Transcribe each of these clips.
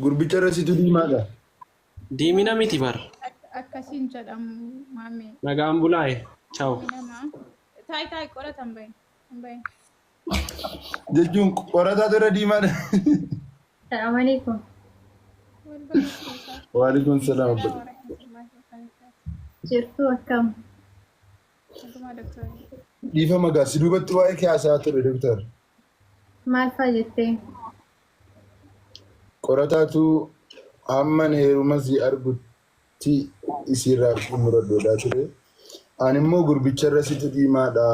Gurbicha rasitu diimaadha. Diimina miti bar. Akkasiin jedhamu maamee. Nagaan bulaaye. Ciao. Diiminamaa. Taayii qoratan bahe. Bahe. Jechuun qorataa ture diimaadha. Assalamu alaikum. Wal barsiisaa. Waalaikum salaam. Jirtu akkam? Nagumaa doktorii. Dhiifama gaasi duubatti waa'ee kaasaa ture doktor. Maal fa'a jettee? Qorataatu hamman heerumas argutti isiirraa muraddoodhaa ture. Ani immoo gurbicha rasitu diimaadha.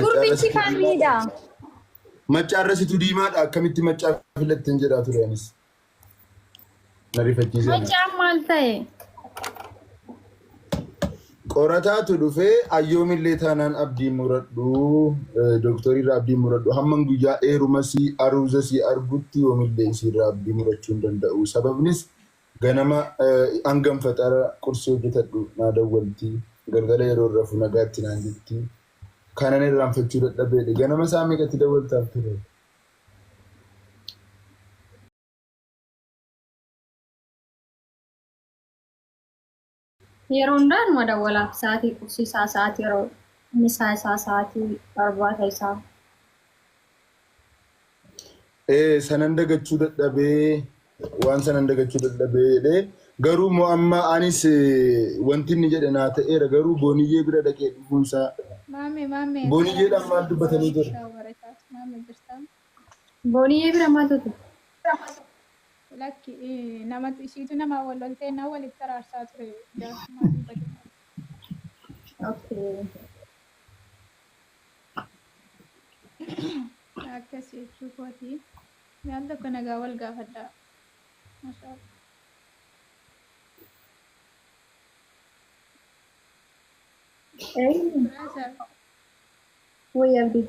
Gurbichi kamiidha? Maccaan rasitu diimaadha. Akkamitti maccaa filatteen jedhaa ture anis. Na rifachiisee. Maccaan maal ta'e? Qorataatu dhufee ayyoomillee taanaan abdii muradhu doktoriirraa abdii muradhu hamman guyyaa heerumasii aruuzasii argutti yoomillee isiirraa abdii murachuu hin danda'u. Sababnis ganama hangam faxara qursii hojjetadhu naa dawwalti galgala yeroo rafu nagaatti naan jetti kanan irraanfachuu dadhabeedhe ganama isaa meeqatti dawwaltaaf ture. Yeroo hundaan madawwalaaf sa'aatii qubsiisaa sa'aatii yeroo misaa isaa sa'aatii barbaata isaa. Sanan dagachuu dadhabee waan sanan dagachuu dadhabee garuu moo amma anis wanti inni jedhe naa ta'eera garuu booniyyee bira dhaqee dhufuunsaa. Maamee. Booniyyeedhaan maal dubbatanii ture? Maamee jirtaa? Booniyyee bira maaltu ture? Lakki namatti ishiitu nama wal loltee na walitti araarsaa ture. Okay. Akkasii jechuu kooti. Yaal tokko nagaa wal gaafadhaa. Mashaallah. Wayyaa abdii.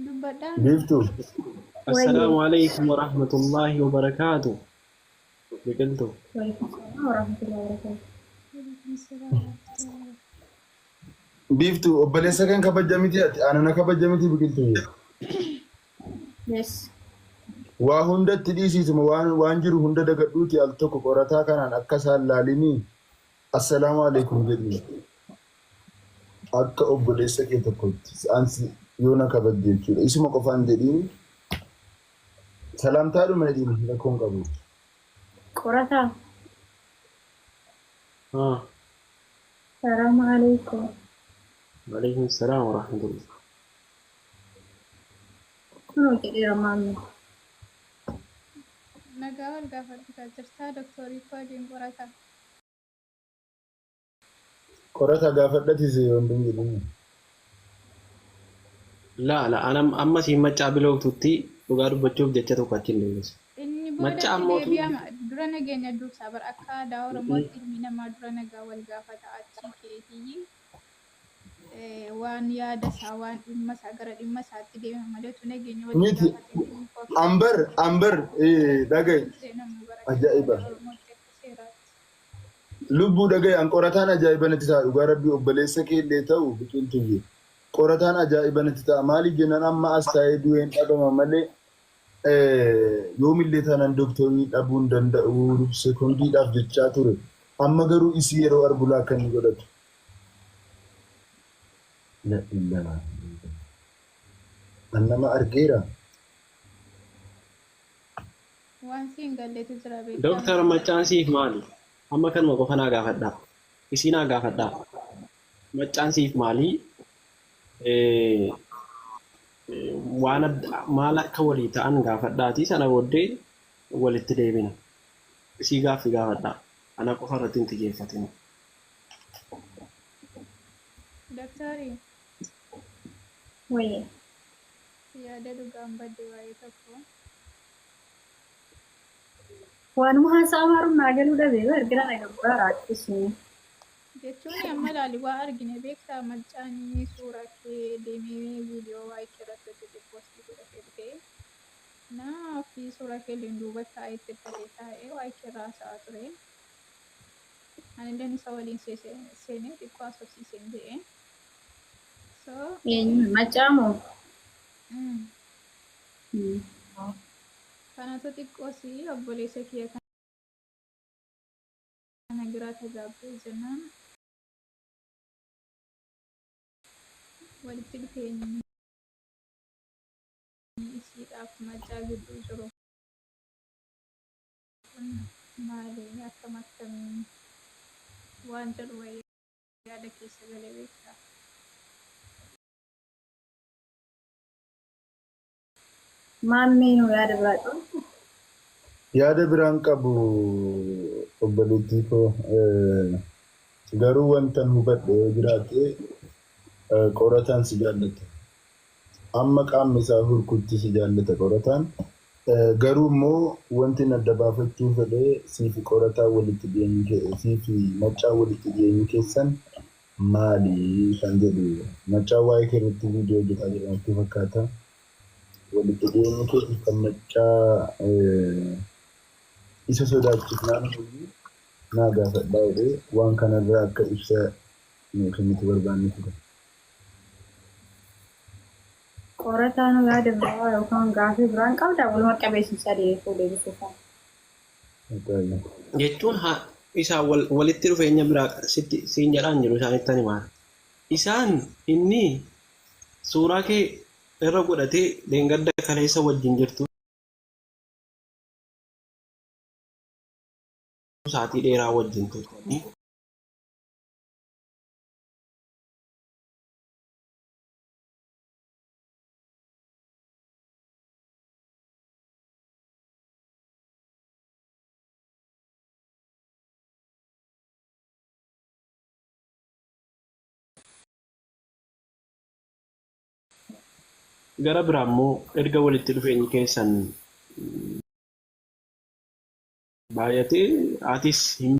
Dubbadhaa. Biiftuu. Assalamu alaikum warahmatullahi wabarakatuh. Biqiltuu. Biiftuu obboleessa kan kabaja miti ati aanana kabaja miti biqiltuu. Yes. Waa hundatti dhiisiisuma waan jiru hunda dagadhuuti al tokko qorataa kanaan akka isaan laalinii assalaamu alaikum jedhii akka obboleessa kee tokkotti ansi yoo na kabajje jechuudha isuma qofaan jedhiin salaamtaadhuma jedhiin rakkoon qabu. Qorataa. Assalamu alaikum. Waalaikum salaam warahmatullah. Kunoo jedheera maamni. Nagaa wal gaafadhaa jirtaa doktorii koodiin qorataa. Qorataa gaafadhatis wantoonni jedhamu. La amma si maccaa bilootutti dhugaa dubbachuuf jecha tokko achi hin deebisu. Inni booda deebi'ama dura nageenya dursaa bara akka aadaa Oromootti ilmi namaa dura nagaa wal gaafata achi keetii waan yaada isaa waan dhimma isaa gara dhimma isaatti deema malee tu nageenya wal gaafata. Ambar dhaga'i ajaa'iba. Lubbuu dhaga'i an qorataan ajaa'iba natti ta'a dhugaa rabbii obboleessa kee illee ta'u biqiltuu qorataan ajaa'iba natti ta'a maaliif jennaan amma as taa'ee du'een dhabama malee yoomillee taanaan doktorii dhabuu hin danda'u sekondiidhaaf jechaa ture amma garuu isii yeroo arbulaa akka inni godhatu. An nama argeera. Waan siin galleetu jira beekaa. Doktor maccaan siif maali? Amma kanuma qofa naa gaafadhaa. Isii naa gaafadhaa. Maccaan siif maali? Waan maal akka walii ta'an gaafadhaati sana booddee walitti deebina. Isii gaaffii gaafadhaa. Ana qofa irratti hin xiyyeeffatin. Doktorii. Wayyaa. Yaada dhugaan badde waa'ee tokko. Waanuma haasaa maaruun naa galuu dhabee ergira na gabburaa raachisuun. Jechuun amma ilaali waa argine beektaa maccaanii suura kee deemee viidiyoo waa itti irratti hojjete poostii godhatee ta'e naa fi suura kee illee duuba taa'ee itti taa'ee waa itti irraa haasa'aa ture. Ani illee isa waliin seenee xiqqoo haasofsiiseen jedhee. Maccaamoo? Kanatu xiqqoosii obboleessa kiyya kana biraa tajaajilu jennaan walitti dhufeenyi isiidhaaf macaa gidduu jiru kun maali akkam akkamiin waan jedhu wayii yaada keessa galee beektaa? Maammiin yaada biraa qabu. Yaada biraan qabu obboleettii koo garuu wanta hubadhe yoo jiraate qorataan si jaallata. Amma qaamni isaa hurkutti si jaallata qorataan. Garuu immoo wanti adda baafachuu fedhee siifi qorataa walitti dhiyeenyu siifi macaa walitti dhiyeenyu keessan maali kan jedhu macaa waa'ee keerratti viidiyoo hojjetaa jedhamatti fakkaata. Walitti dhiyeenyu keessa kan macaa isa sodaachifnaan naa gaafadhaa jedhee waan kanarraa akka ibsa nuti barbaanne ture. Qorataan yaada biraa yookaan gaafii biraan qabda walumaa qabeessisaa deemuu deebisuuf. Jechuun isaa walitti dhufeenya biraa siin jedhaan jiru isaanitti ani maal. Isaan inni suuraa kee irra godhatee leengadda kaleessa wajjin jirtu saatii dheeraa wajjin turtanii gara biraa immoo erga walitti dhufeenyi keessan baay'atee atis hin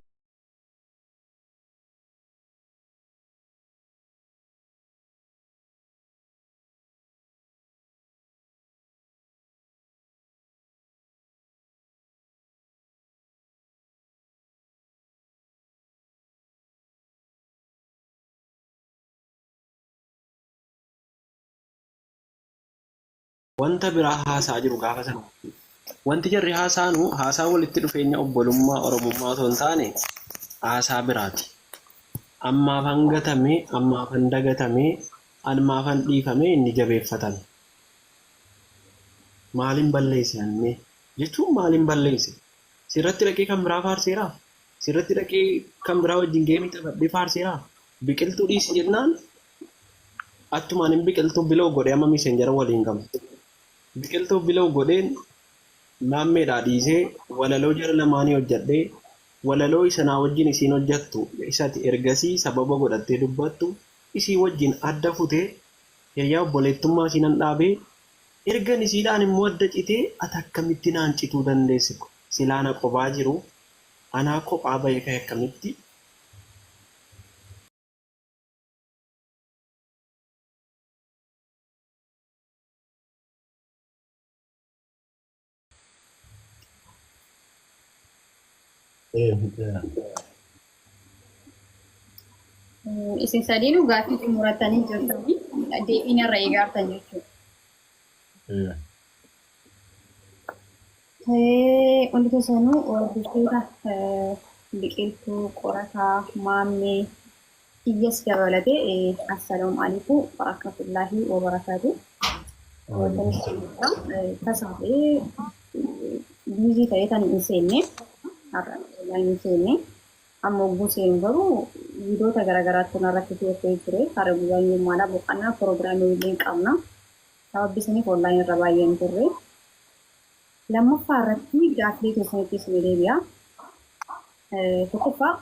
wanta biraa haasaa jiru gaafa sana. Wanti jarri haasaa walitti dhufeenya obbolummaa Oromummaa osoo hin taane haasaa biraati. Ammaafan gatamee, ammaafan dagatamee, ammaafan dhiifamee inni jabeeffatame. Maaliin balleesse annee? Jechuun maaliin balleesse? Sirratti dhaqee kan biraa faarseeraa? Sirratti dhaqee kan biraa wajjin geemii taphadhee faarseeraa? Biqiltuu dhiisi jennaan attumaan hin biqiltuu biloo godhee amma miseenjara waliin qabu. Biqiltuu biloo godheen naammeedhaa dhiisee walaloo jara lamaanii hojjedhee walaloo isanaa wajjin isiin hojjettu isati ergasii sababa godhattee dubbattu isii wajjin adda futee hiriyaa obboleettummaa isiinan dhaabee ergan isiidhaan immoo adda citee ati akkamitti naan cituu dandeesse silaana qophaa jiru anaa kophaa bahee ka'e akkamitti Isin sadiinuu gaafii xumuratanii jirtanii deebiin irra eegaartan jechuudha. Hundi keessanuu hordoftoota biqiltuu qorataa maammee iyyaas dabalatee assalaamu alaikum warahmatullaahi wabarakaatu. Tasaafee biizii ta'ee tan hin seenne har'a seenne amma ogguu seenu garuu viidiyoota garaagaraatti irratti dhiyeeffee ture har'a guyyaan yommaadhaa boqonnaa piroogiraamii waliin qabna. Sababni isaaniif onlaayinii irra baay'een turre. Lammaffaa irratti gaaffilee keessanitti isin deebi'a. Tokkoffaa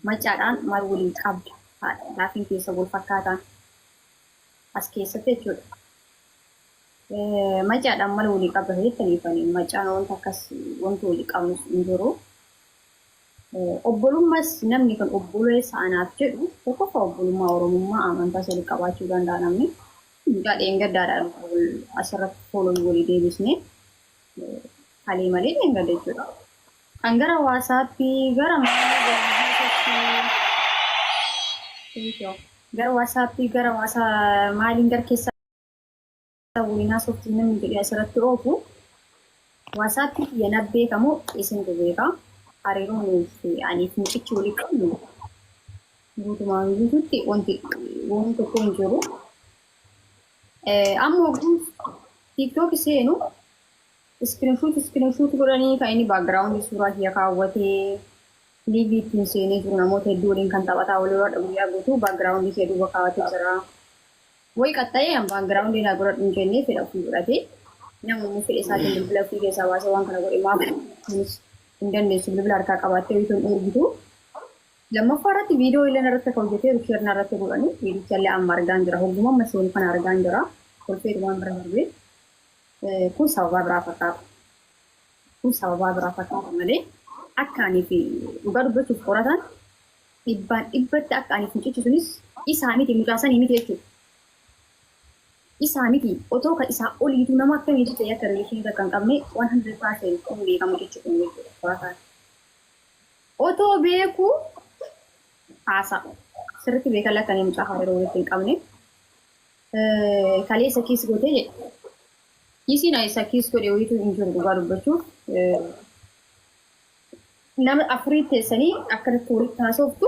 macaadhaan maal waliin qabda? Gaaffiin keessa wal fakkaataan as keessatti jechuudha. Macaadhaan maal walii qabda jettaniifanii macaan wanta akkas wanti walii qabnu hin jiru. Obbolummaas namni kan obboleessa anaaf jedhu tokkoffaa obbolummaa Oromummaa amantaa sadii qabaachuu danda'a namni. Gadheen gaddaadhaan asirratti fooloo walii deebisnee halee malee dheengadda jechuudha. Kan gara waasaatti gara waasaa maaliin gara keessa waliinaa sooftii namni jedhee asirratti oofu waasaatti yanabbee kamoo isin beekaa hariiroon aniif mucichi walii qabnu guutumaan guututti wanti tokko hin jiru. Ammoo TikTok seenu screenshot godhanii kan inni background suuraa kiyya kaawwatee liivii ittiin seenee jiru namoota hedduu waliin kan taphataa walii warra guyyaa guutuu background ishee duuba kaawwatee jira. Wayi qaxxayee background naa godhadhu hin jennee fedha ofii godhatee namni fedha isaatiin bilbila ofii keessaa baasee waan kana godhe maaf hin dandeessu bilbila harkaa qabaattee bituun ergitu. Lammaffaa irratti viidiyoo illee irratti akka hojjetee rukshirna irratti godhanii viidicha illee amma argaan jira. Hogguma maseen kana argaan jira. Kolfeetu waan bira darbee kun sababaa biraa fakkaata. Kun sababaa biraa fakkaata malee akka ani fi dhugaa dubbachuuf qoratan dhibbaan dhibbatti akka ani fincichi sunis isaa miti mucaasanii miti jechuudha. Isaa miti otoo kan isaa oliitu nama akka miti ta'e akka rileeshinii kan qabne 100% kun beekamu jechuudha qorataan. Otoo beeku haasa sirriitti beekan akka inni mucaa hariiroo walitti hin qabne kaleessa kiis gootee jedhe. Isiin isa kiis godhe wayitu hin jiru dhugaa dubbachuuf nama afurii teessanii akkanatti walitti haasoftu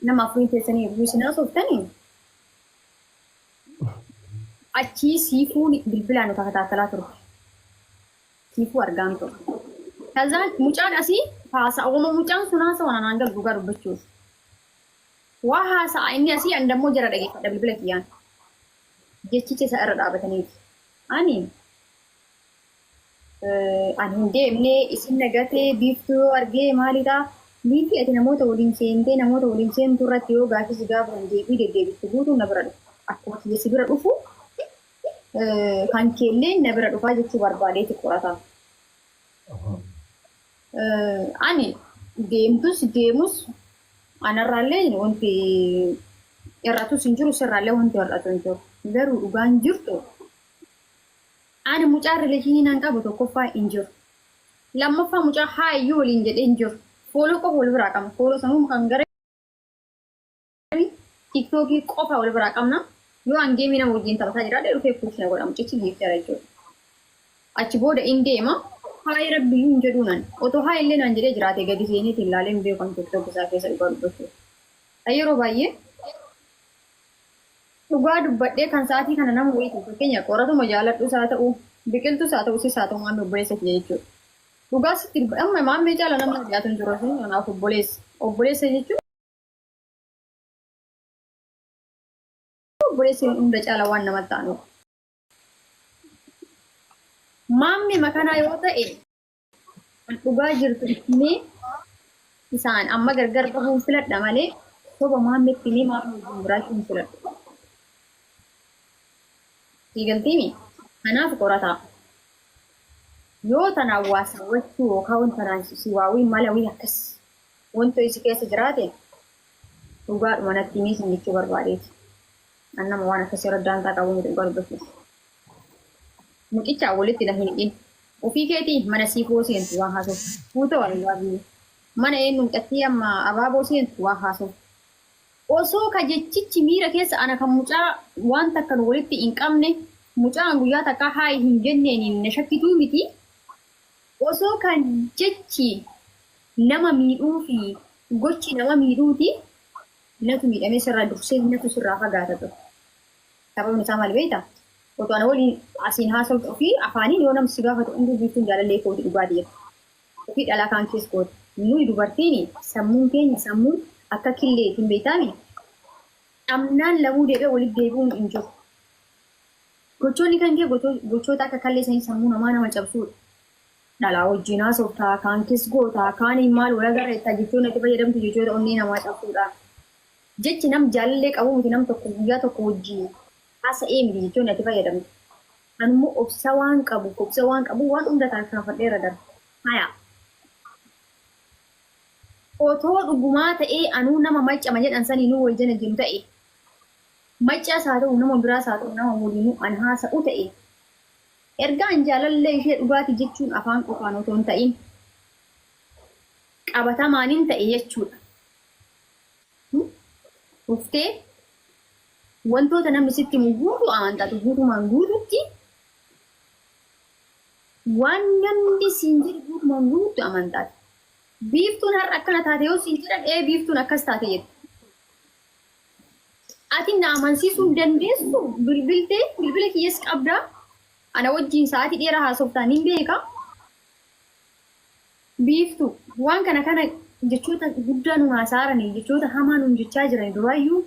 nama afurii teessanii yeroo isin haasoftanii achii siifuun bilbilaan nu takataakalaa turte. Siifuu argaan turte. Kazaan mucaan asii haasa'uma mucaan sun haasa'u anaan galu dhugaa dubbachuuf. Waa haasa'a inni asii an dammoo jara dhageeffadha bilbila kiyyaan. Jechicha isa irra dhaabataniiti. Ani hin deemnee isin nagatee biiftuu argee maalidhaa liifi ati namoota waliin seentee namoota waliin seentu irratti yoo gaafis gaafa hin deebii deddeebistu guutuu na bira dhufu. Akkuma kiyyeessi bira dhufu kan keellee na bira dhufaa jechuu barbaadeeti qorataa. Ani deemus anarraallee wanti irratus hin jiru sirraallee wanti hir'atu hin jiru. Garuu dhugaan jirtu ani mucaa rileeshinii nan qabu tokkoffaa hin jiru. Lammaffaa mucaa haayyuu waliin jedhee hin jiru. Fooloo qofa wal biraa qabna. Fooloo sammuu kan gara TikTokii qofa wal biraa qabna. Yoo hangeemii nama wajjin taphataa jiraadhe dhufee kuushina godha mucichi geeffara jechuudha. Achi booda hin deema. Haay rabbiyyuu hin jedhuunan. Otoo haa illee naan jedhee jiraate gadi seeneetiin ilaalee hin beekan TikTok isaa keessa dhugaa dubbachuudha. Yeroo baay'ee dhugaa dubbadhee kan sa'aatii kana nama wayiiti fakkeenya qoratuma jaaladhus haa ta'u biqiltus haa ta'u sis haa ta'u maamee obboleessa kiyya jechuudha. Dhugaa sitti amma maamee jaala nama dhiyaatu hin jiru sun kanaaf obboleessa jechuudha. Obboleessi hunda caala waan namatti ta'anu. Maamee makanaa yoo ta'e dhugaa jirtu ittimee isaan amma gargar bahuun filadha malee soba maamee ittimee maamee wajjin biraachuun filadhu. Digaltiimi kanaaf qorataa yoo tana hawaasa wachuu yookaan tanaan siwaawii malawii akkas wanto isi keessa jiraate dhugaadhuma natti himee sin jechuu barbaadeeti. Annama waan akkasii irra daantaa qabu miti dhugaa dubbachuuf. Mucichaa walitti na hin hidhin. Ofii keetii mana siifoo seentu waan haasoftu. Fuuta walii mana eenyu mucattii amma abaaboo seentu waan haasoftu. Osoo ka jechichi miira keessa ana kan mucaa waan takkan walitti hin qabne mucaan guyyaa takka haay hin jenneen na shakkituu miti. Osoo kan jechi nama miidhuu fi gochi nama miidhuuti natu miidhamee sirraa dursee natu sirraa fagaata ture. Sababni isaa maal beektaa? Otoo ana waliin asiin haasoftu fi afaaniin yoo namni si gaafatu hunduu biiftuun jaalallee kooti dhugaatii jedhu. Ofii dhalaa kaan keessa kooti. Nuyi dubartiin sammuun keenya sammuun akka killeetiin beektaami. Amnaan lamuu deebi'ee walitti deebi'uun hin jiru. Gochoonni kan kee gochoota akka kalleessanii sammuu namaa nama cabsuudha. Dhalaa wajjin haasoftaa, kaan keessa gootaa, kaaniin maal wal agarreettaa jechuun itti fayyadamtu jechoota onnee namaa cabsuudha. Jechi nam jaalallee qabu miti nam tokko guyyaa tokko wajjin haasa'ee miti jechuun itti fayyadamtu. Anummoo obsa waan qabu waan hunda tarkaanfadheera darba. Haya. Otoo dhugumaa ta'ee anuu nama maccama jedhan sanii nuu wal jala jiru ta'e. Maccaas haa ta'u nama biraas haa ta'u nama waliinuu an haasa'u ta'e. Ergaan jaalallee ishee dhugaatii jechuun afaan qofaan otoo hin ta'in qabatamaaniin ta'e jechuudha. Dhuftee wantoota namni sitti guutu amantaatu guutumaan guututti waan namni siin jedhu guutumaan guutu amantaati. Biiftuun har'a akkana taate yoo siin jedhan biiftuun akkas taate jettu. Ati na amansiisuu dandeessu bilbila kiyyees qabdaa. Ana wajjin sa'aatii dheeraa haasoftaan hin beeka. Biiftuu waan kana jechoota guddaa nu haasa'aranii jechoota hamaa nu jechaa jiran duraayyuu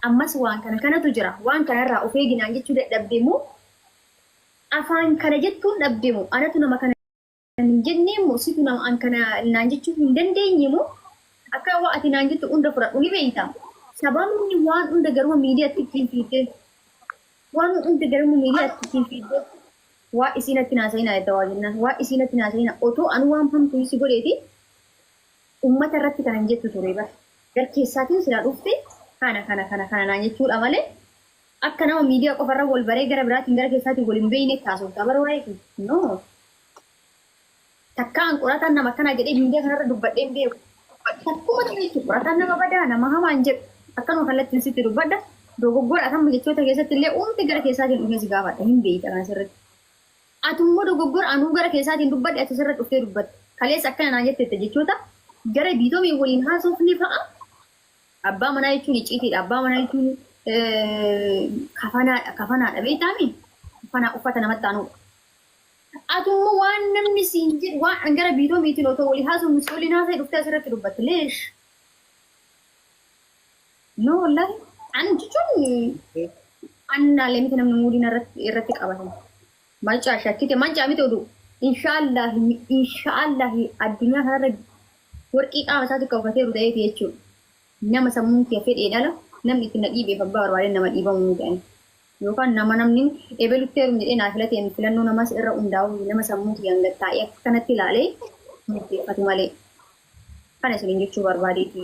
ammas waan kanatu jira. Waan kanarraa of eeginaan jechuu dadhabdeemu afaan kana jettuun dhabdeemu anatu nama kana hin jenneemu situ nama an kana naan jechuu hin dandeenyeemu akka waa ati naan jettu hunda fudhadhu ni beekta. Sababni waan hunda garuma miidiyaatti ittiin fiidde waan hunda garuma miidiyaatti ittiin fiidde waa isinatti naasayina itti jennaan waa isinatti naasayina otoo anu waan famtu si godheeti ummata irratti kana hin jettu ture bara gar keessaatiin silaa dhufte kana naan jechuudha malee akka nama miidiyaa qofarra wal baree gara biraatiin gara keessaatiin wal hin beeyne taasifta bara waa'ee no takkaan qorataan nama kana jedhee miidiyaa kanarra dubbadheen beeku takkuma jechuudha qorataan nama badaa nama hamaan jedhu akkanuma kallattiin sitti dubbadda dogoggora akkama jechoota keessatti illee uumti gara keessaatiin dhufee si gaafadha hin beeyta kana sirriitti. Atummoo dogoggora anuu gara keessaatiin dubbadhe ati sirra dhuftee dubbatte kaleessa akkana naan jettette jechoota gara biitomii waliin haasofni fa'a abbaa manaa jechuun icciitiidha abbaa manaa jechuun kafanaadha beektaami kafanaa uffata namatti aanudha. Atummoo waan namni siin jedhu waan gara biitomiitiin otoo walii haasofnu si waliin haasa'e dhuftee asirratti dubbatte leesh. No wallahi an jechuun annaalee miti namni muudiin irratti qabatan. Mancaa shakkite mancaa miti oduu inshaallahi addunyaa kanarra warqii qaama isaatti qabfateeru ta'eeti jechuudha. Nama sammuun kee fedhee dhala namni itti na dhiibeef abbaa barbaadeen nama dhiibamuu ta'an. Yookaan namni ebelutti jedhee naa filateen filannoo namas irra hundaa'u nama sammuu kiyaan gattaa'ee akkanatti ilaalee murteeffatu malee. Kana isiniin jechuu barbaadeeti.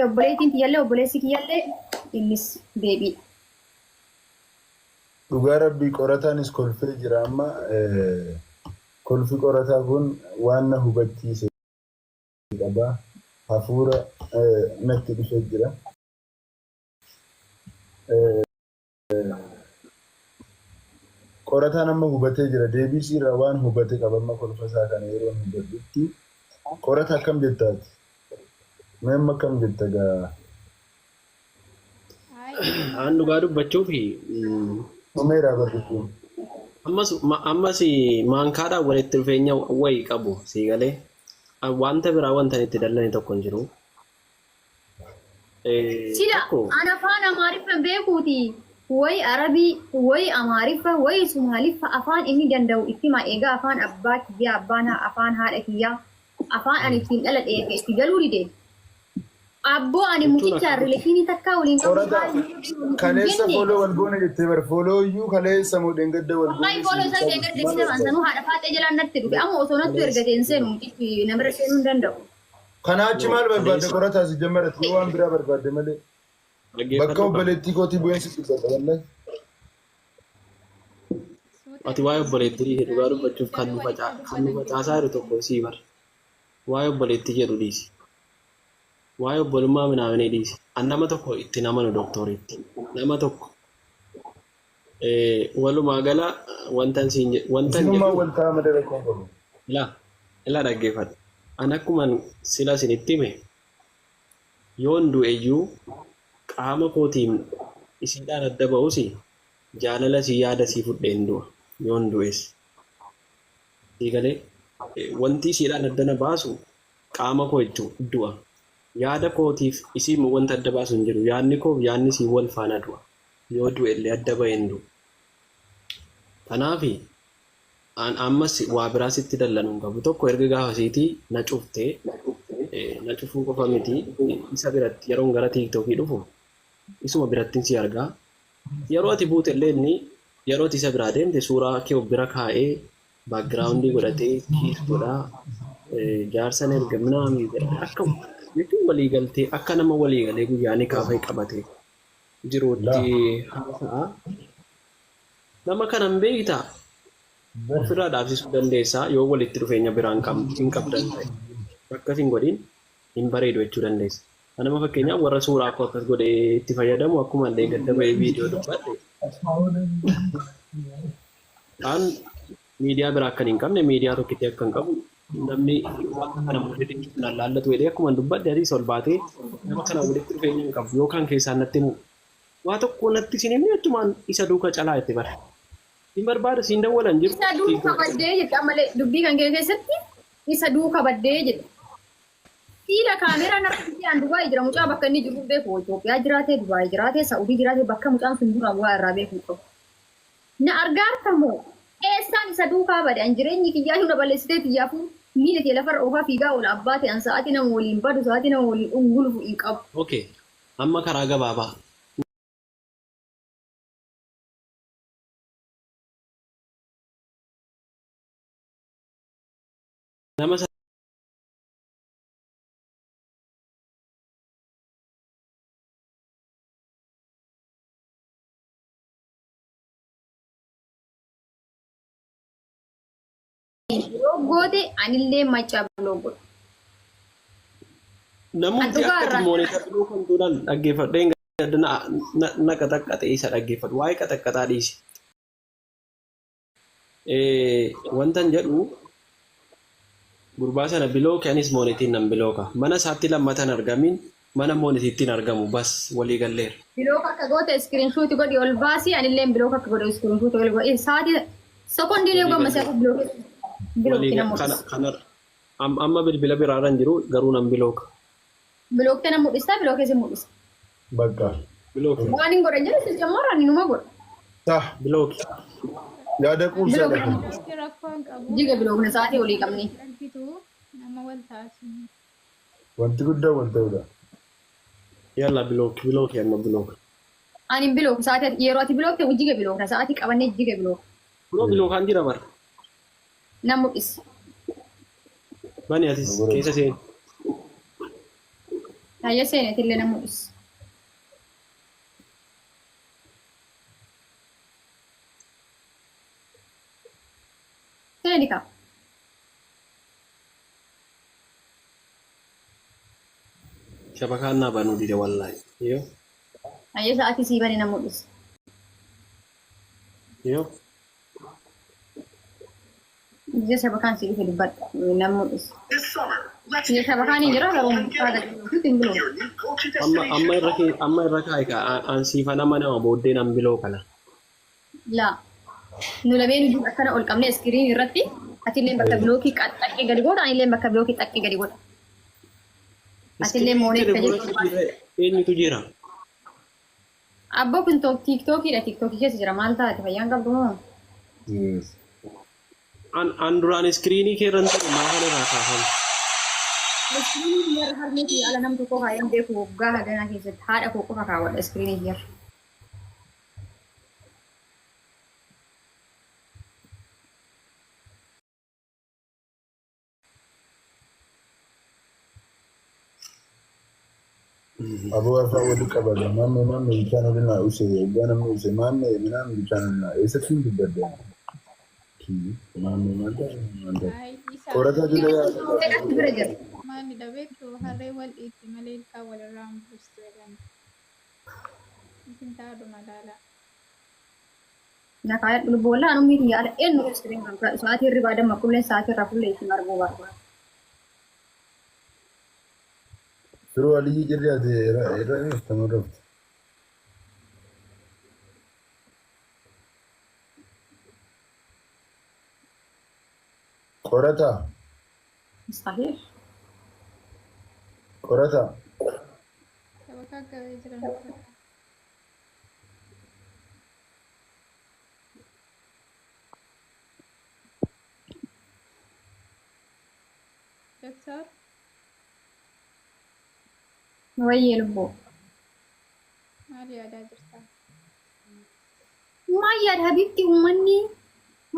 Obboleettiin kiyyaallee obboleessi kiyyaallee innis deebiidha. Dhugaa rabbii qorataanis kolfee jira amma kolfi qorataa kun waan na hubachiise qaba hafuura natti dhufee jira. Qorataan amma hubatee jira deebisii irraa waan hubate qaba amma kolfa isaa kana yeroo hubadhutti qorata akkam jettaati? Mee amma akkam jetta gaa? Aan dhugaa dubbachuufi Umeera barreeffama. Ammas maankaadhaan walitti dhufeenya wayii qabu sii galee wanta biraa wanta itti dallane tokko hin jiru. Sila ana afaan Amaariffa beekuuti wayi Arabii wayi Amaariffa wayi Sumaaliffa afaan inni danda'u itti maa eegaa afaan abbaa kiyyaa abbaan afaan haadha kiyyaa afaan ani ittiin dhaladhe itti galuu dide. Abbo ani mucicha rileeshini takka waliin qabu. Kaleessa foloo wal goone jettee bar foloo iyyuu kaleessa mudeen gadda wal goone. Wallahi foloo isaa deeggartee siree sanuu haadha faatee jalaan natti dhufe amma osoo natti ergateen seenu mucichi namara seenuu hin danda'u. Kana achi maal barbaadde qorataa si jammarratti yoo waan biraa barbaadde malee. Bakka obboleettii kootii bu'eensi dubbata wallahi. Ati waa'ee obboleettii dhugaa dubbachuuf kan nu facaasaa jiru tokko sii bar. Waa'ee obboleettii jedhu dhiisi. Waa'ee obbolummaa minaamanii dhiisi. An nama tokko itti namanu dooktoriitti. Nama tokko walumaa gala wantan siin Sinummaa wal ta'a madara konkolu. Ilaa dhaggeeffadha. An akkuman sila isinitti hime yoon du'eyyuu qaama kootiin isiidhaan adda ba'usi jaalala si yaada sii fudheen du'a yoon du'es. Sii galee wanti isiidhaan adda na baasu qaama koo jechuun du'a. Yaada kootiif isii wanta adda baasu hin jiru. Yaadni koo yaadni sii wal faana du'a. Yoo du'e illee adda ba'een du'a. Kanaafi ammas waa biraa sitti dallanuun qabu tokko erga gaafasiitii na cuftee na cufuu qofa miti isa biratti yeroon gara tiiktookii dhufu isuma birattiin si argaa yeroo ati buute illee inni yeroo ati isa biraa deemte suuraa kee of bira kaa'ee baakgiraawundii godhatee kiistoodhaa jaarsan erga minaamii akka jechuun waliigaltee akka nama waliigalee guyyaanii kaafee qabatee jiruutti haasa'a nama kanan beektaa. Ofirraa dhaabsisuu dandeessaa yoo walitti dhufeenya biraan hin qabdan ta'e. Akkas hin godhin hin bareedu jechuu dandeessa. Ana ma fakkeenya warra suuraa akka akkas godhee itti fayyadamu akkuma illee gadda ba'ee viidiyoo dubbadhe. An miidiyaa biraa akka hin qabne miidiyaa tokkitti akka hin qabu namni wanta kana mul'ate na laallatu jedhee akkuma dubbadhe adii sol baatee nama kana walitti dhufeenya hin qabu yookaan keessaan natti himu. Waa tokko natti isin himne jechumaan isa duuka calaa itti bara. Hin barbaada siin dawwalan jiru. Isa duuka baddee jedha malee dubbii kan kee keessatti isa duuka baddee jedha. Siila kaameeraa narratti aan Dubaay jira mucaa bakka inni jiru beeku Itoophiyaa jiraatee Dubaay jiraatee Saa'udii jiraatee bakka mucaan sun dura bu'aa irraa beeku qabu. Na argaartamoo eessaan isa duukaa bade an jireenyi kiyyaa hunda balleessitee kiyyaafuu miila kee lafarra oofaa fiigaa ol abbaa ta'an sa'aatii nama waliin badu sa'aatii nama waliin ungulufu hin qabu. Okay. Amma karaa gabaabaa. Nama Goote anillee macaa biloogo. namoonni akka moonitar biloo kan tuudhaan dhaggeeffadhee na qaxaqqatee isa dhaggeeffadhu waa'ee qaxaqqataa dhiise. Wantan jedhu gurbaa sana bilooke anis moonitiin nan bilooka mana isaatti lammatan argamin mana moonitiittiin argamu bas walii galleera. Bilooka akka goote iskiriinshuuti godhi ol baasii anillee bilooka akka godhe iskiriinshuuti ol godhe sa'aatii sekondiilee gammasee akka bilooke. Amma bilbila biraarran jiru garuu nan bilooka. Bilookte nan mul'isa bilookee si mul'isa. Bakka. Bilooke. Waan hin godhan jedhu si jammarra ni numa godha. Tah. Bilooke. Yaada quubsaa dhaqa. rakkoon qabu. Jiga bilookne sa'aatii olii qabni. Argitu nama wal taasisuu. Wanti guddaa wal ta'udha. Yalla bilooke amma bilooka. Ani bilooku sa'aatii yeroo ati bilookte jiga bilookna sa'aatii qabannee jiga bilooka. Bilookaan jira bara. Nan mul'isa. Bani atis keessa seen. Taayya seenetillee nan mul'isa. Seeni qaba. Shabakaan naa banuu dide wallaahi. Yoo. Taayya sa'aatii sii bane nan mul'isa. Yoo. Ija shabakaan sii dhufe dubbadha nan mul'isa. Ija shabakaan hin jira garuu haadha hin bilooka. Amma irra kaa'e an siifana nama booddee nan biloo kana. Laa. Nu lameen iyyuu akkana ol qabne iskiriin irratti atillee bakka bilookii xaqqee gadi godha anillee bakka bilookii xaqqee gadi godha. Atillee moonee akka jechuudha. Eenyutu jira? Abboo kun tiiktookiidha tiiktookii keessa jira maal taate fayyaan qabdu moo? An duraan iskiriinii keerran ta'e maafan irraa kaafamu. Iskiriinii biyya harmeetii ala nam tokko kaayeen beeku waggaa haganaa keessatti haadha koo qofa kaawwadha iskiriinii biyya. Aboo afaan wali qabata. Manni bishaan olina use waggaa namni use manni midhaan bishaan olina eessatti hin dubbadda. Manni maalta. Qorataa jira yaada. Maali dhabeetu harree wal dhiitti malee ilkaan walirraa hin buustu jedhan. Isin taa'adu madaala. Nakaya dulu bola anu miti ada enu iskiriin kan sa'aatii hirribaa damma kullee sa'aatii irraa kullee isin arguu barbaada. Firoo aliyyi jirri ati irra tamarrafti. Qorataa. Mustahil. Qorataa. Sabakaa gabee jiran. Doktor. Wayye lubbo. Maal yaadaa jirta? Maal yaada habibti uummanni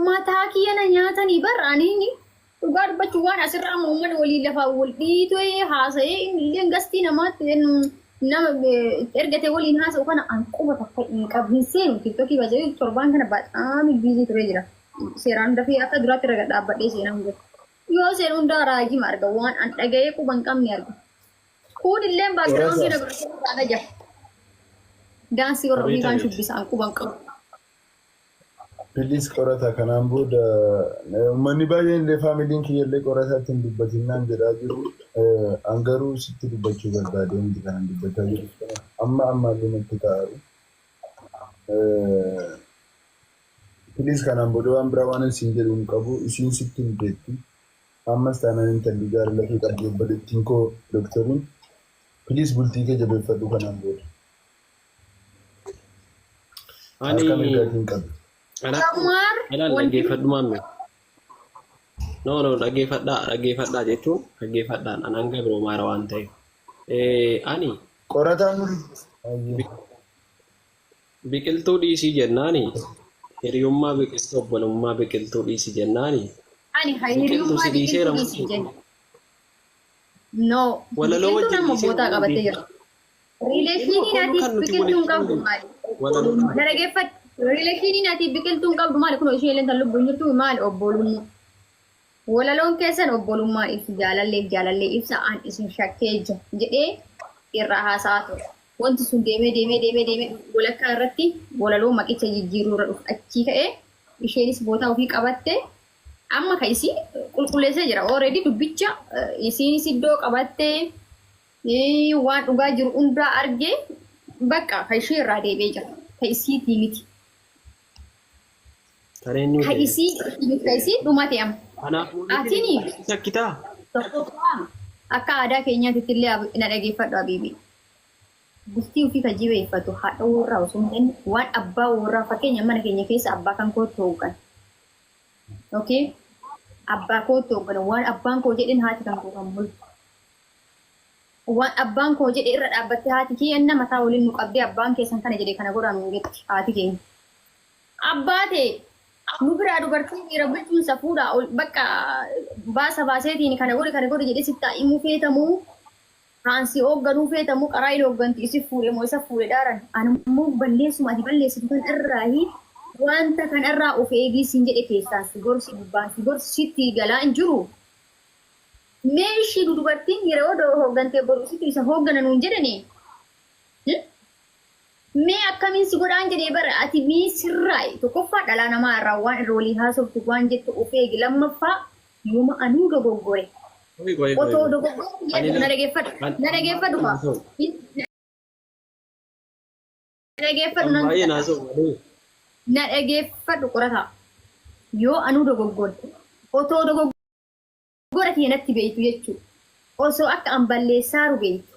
mataa kiyyana nyaatanii barraanii dhugaa dubbachuu waan asirraa uummanni walii lafaa wal dhiitee haasa'ee illee gastii namaatti nama ergate waliin haasa'u kana an quba takka hin qabu hin seenu tiktokii baasee torbaan kana baaxaami biizii turee jira. Seeraan dafee akka duraatti raga dhaabbadhee seenaa hunda. Yoo seen hundaa raajii arga waan an dhaga'ee quba hin qabne arga. كود اللي باكراوند كده بقى جا دانسي وربي كان شو بيس أنكو بانكو Please korata kanaan booda manni baay'een illee faamiliin kiyya illee qorataatti hin dubbatinaan jedhaa jiru. Angaruu sitti dubbachuu barbaade hundi kanaan dubbataa jiru. Amma illee natti ta'aru. Please kanaan booda waan biraa waan isin jedhu hin qabu. Isiin sitti hin beektu. Ammas taanaan intalli jaalala kee qabdi obboleettiin koo dooktoriin. Please bultii kee jabeeffadhu kanaan booda. Harka mirgaatiin qabdi. Alaan dhaggeeffadhu maamme. No, dhaggeeffadhaa jechuun dhaggeeffadhaan an hanga biroo maara waan ta'eef. Ani Qorataan biqiltuu dhiisii jennaani hiriyummaa biqiltuu obbolummaa biqiltuu dhiisii jennaani. Ani hiriyummaa biqiltuu dhiisii jenna. No, Walaloo biqiltuu wajjin nama dhiisee boodaa qabatee jira. Riileeshinii naatiif biqiltuun qabdu maali? Na dhaggeeffadhu. Riileeshinii naatiif biqiltuun qabdu maali? Kun ishee illee tan lubbuun jirtu maali obbolummaa? Walaloon keessan obbolummaa ibsu jaalallee ibsa aan isin shakkee jedhee irraa haasaa ture. Wanti sun deemee walakkaa irratti walaloo maqicha jijjiiruu irra dhufu achii ka'ee isheenis bootaa ofii qabatte amma kan isii qulqulleessee jira. Already dubbicha isiinis iddoo qabattee waan dhugaa jiru hundaa argee bakka kan ishee irraa deebi'ee jira. Kan isiitii miti. Kan isii dhumate amma. Atini Sakkitaa. Akka aadaa keenyaatti illee na dhaggeeffadhu Habiibi. Bultii ofii kan jibeeffatu haadha warraa osoo hin waan abbaa warraa fakkeenya mana keenya keessa abbaa kan kootti hoogan. Okay? Abbaa kootti hoogan waan abbaan koo jedhin haati kan koo kan mul'atu. Waan abbaan koo jedhe irra dhaabbattee haati keenya mataa waliin nu qabdee abbaan keessan kana jedhee kana godhaa nu jetti haati keenya. Abbaa ta'e nu biraa dubartiin dhiira bulchuun safuudha bakka baaseetiin kana godhe jedhee sitti himuu feetamuu haansi hoogganuu feetamuu qaraa illee hoogganti isi fuudhee moo isa fuudhee dhaaran anammoo balleessuma ati balleessitu kan irraahi wanta kan irraa of eegisiin jedhe keessaan si gorsi gubbaan si gorsi sitti galaa hin jiru. Mee ishii dubartiin yeroo hooggantee boru sitti isa hooggana nuun jedhanii. Mee akkamiin si godhaan jedhee bara ati mii sirraayi tokkoffaa dhalaa namaa irraa waan irra walii haasoftu waan jettu of eegi lammaffaa yooma anuu dogoggore. Otoo dogoggore na dhaggeeffadhu faa. Na dhaggeeffadhu qorataa. Yoo anuu dogoggore otoo dogoggore keenatti beektu jechuudha. Osoo akka an balleessaaru beektu.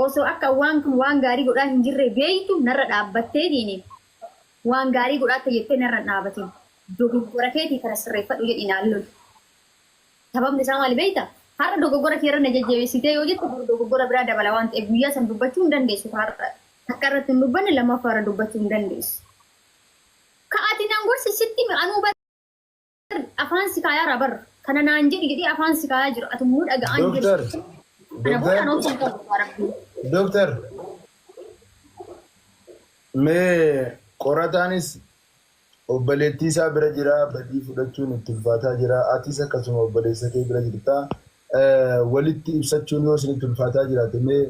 Osoo akka waan gaarii godhaa hin jirre beektu narra dhaabbattee diini. Waan gaarii godhaatte jettee narra dhaabatin. Dogoggora keetii kana sirreeffadhu jedhi naan lolu. Sababni isaa maali beekta? Har'a dogoggora kee irra na jajjabeessitee yoo jettu dogoggora biraa dabala waan ta'eef guyyaa san dubbachuu hin dandeessu. Akka irratti hin dubbanne lammaffaa irra dubbachuu hin dandeessu. Ka'aati naan gorsi sitti anuu afaan si kaayaa irraa barra. Kana naan jedhi afaan si kaayaa jiru. Ati muu dhaga'aan jiru. Doktor, mee qorataanis obboleettii isaa bira jira badii fudhachuun itti ulfaataa jira. Atis akkasuma obboleessa kee bira jirta. Walitti ibsachuun yoo isinitti ulfaataa jiraate mee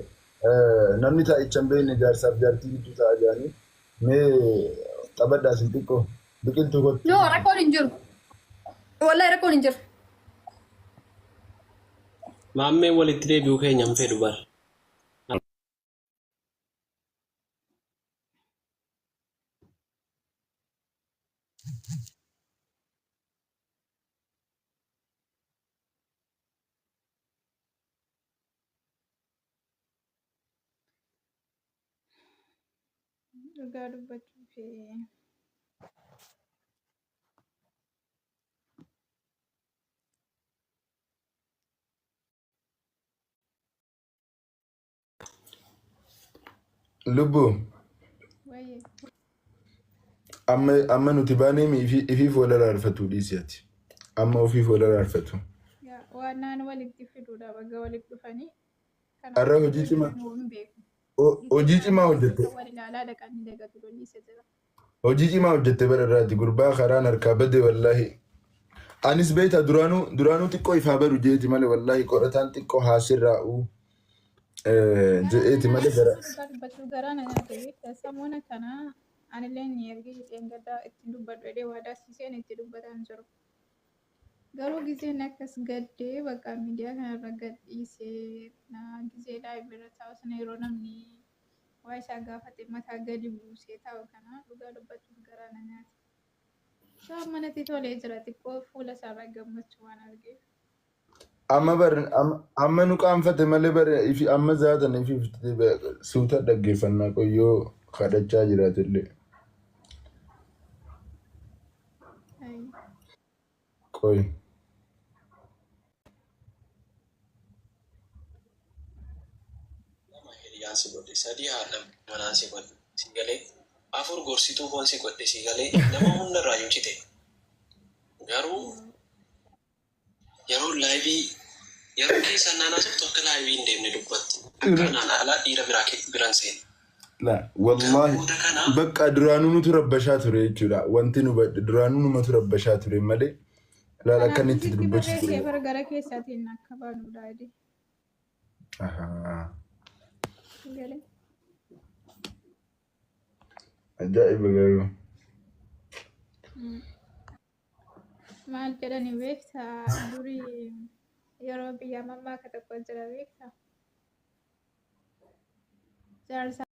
namni taa'icha hin beekne jaarsaaf jaartii gidduu taa'aa jiranii mee qabadhaa isin xiqqoo biqiltuu kottu. No, rakkoon hin jiru. Wallahi rakkoon hin jiru. Maammee walitti deebi'uu keenya hin fedhu bara. Dhugaa dubbachuu fi Lubbu wayye amma nuti baanee ifiif wal araarfatu dhiisiyaati. Amma ofiif wal araarfatu. waan naan walitti fiduudha bagga walitti dhufanii. Har'a hojii cimaa. Hojii cimaa hojjette. Wal ilaalaa dhaqanii dagatu lolli isa jira. Hojii cimaa hojjette bara irraati gurbaa karaan harkaa badde wallaahi. Anis beektaa duraanuu xiqqoo ifaa baru jeeti malee wallaahi qorataan xiqqoo haasirraa'u. je'eeti malee gara dubbachuu garaa na nyaate beektaa sammuna kana anillee ni ergi isheen gaddaa itti dubbadhu jedhee waadaa siiseen itti dubbataan jiru. Garuu giseen akkas gaddee bakka miidiyaa kanarra gadhiisee gisee laayibirra taa'u sana yeroo namni waa isaa gaafate mataa gadi buusee taa'u kana dhugaa dubbachuuf garaa na nyaate. Isaa manatti tolee jira xiqqoo fuula isaarraa gammachuu waan argeef. amma nu qaanfate malee bare ifi amma zaatan ifi suuta dhaggeeffannaa qoyyoo kadhachaa jiraatillee qoy. Si godhe sadii haadha manaa si godhe si galee afur gorsituu foon si godhe si galee nama hundarraa yoo cite garuu yeroo laayivii yeroo keessa naannaa tokko akka laayivii hin deemne dubbatti akkanaan alaa dhiira biraan seene. Wallahi bakka duraanuu nutu rabbashaa ture jechuudha. Wanti nu duraanuu numatu rabbashaa ture malee laala akkanitti dubbachuu ture. Bara gara keessaatiin akka baanudha jedhe. Ajaa'iba garuu. Maal jedhani beektaa durii yeroo biyya mammaa akka tokko jira beektaa.